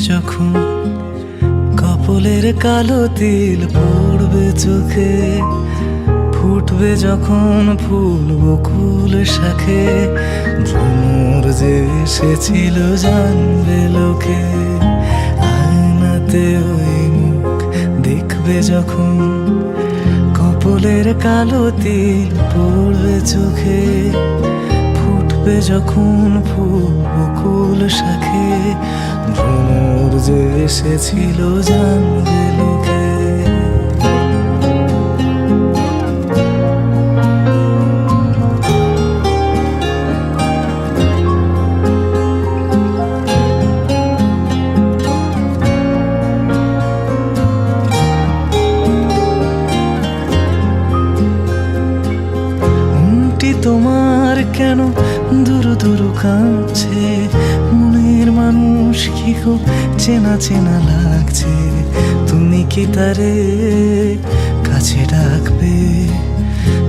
যখন কপলের কালো তিল পড়বে চোখে, ফুটবে যখন ফুল বকুল শাখে, ভ্রমর যে এসেছিল জানবে লোকে। আয়নাতে ওই মুখ দেখবে যখন কপলের কালো তিল পড়বে চোখে, ফুটবে যখন ফুল বকুল শাখে, ভ্রমর যে এসেছিল জানবে লোকে। তোমার কেন দুরু দুরু কাঁদছে, মনের মানুষ কি খুব চেনা চেনা লাগছে। তুমি কি তারে কাছে ডাকবে,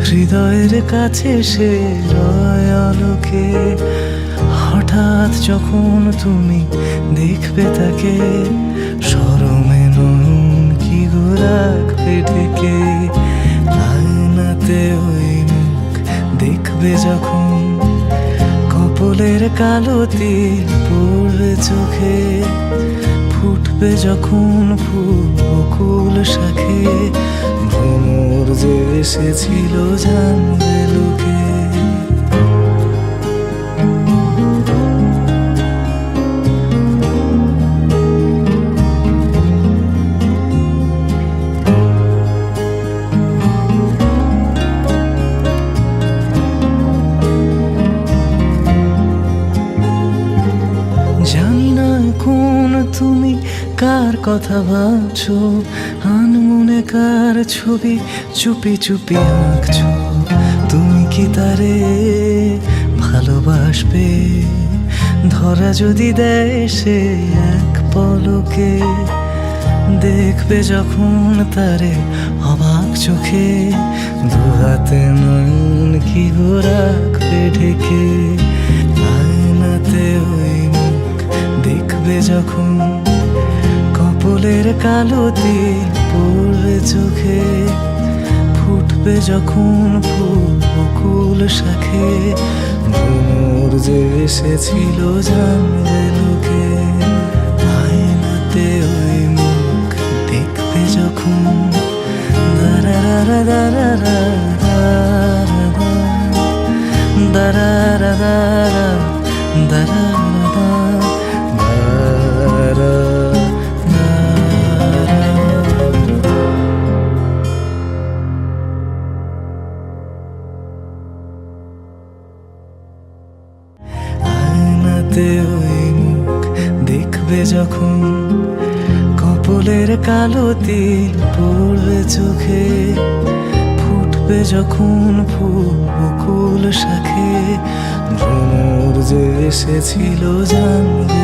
হৃদয়ের কাছে সে রয় আলোকে। হঠাৎ যখন তুমি দেখবে তাকে, শরমে নয়ন কি গো রাখবে ঢেকে। আয়নাতে ওই দেখবে যখন কপলের কালো তিল পড়বে চোখে, ফুটবে যখন ফুল বকুল শাখে, ভ্রমর যে এসেছিল জানবে লোকে। জানি না কোন তুমি কার কথা ভাবছো, আনমনে কার ছবি চুপি চুপি আঁকছো। তুমি কি তারে ভালোবাসবে, ধরা যদি দেয় সে এক পলকে। দেখবে যখন তারে অবাক চোখে, দুহাতে নয়ন কি গো রাখবে ঢেকে। আয়নাতে ওই দেখবে যখন কপলের কালো তিল পড়বে চোখে, ফুটবে যখন ফুল বকুল শাখে, ভ্রমর যে এসেছিল জানবে লোকে। আয়নাতে ওই মুখ দেখবে যখন, দারারা দারারা দারারা দারারা ওই মুখ দেখবে যখন কপলের কালো তিল পড়বে চোখে, ফুটবে যখন ফুল বকুল শাখে, ভ্রমর যে এসেছিল জানবে।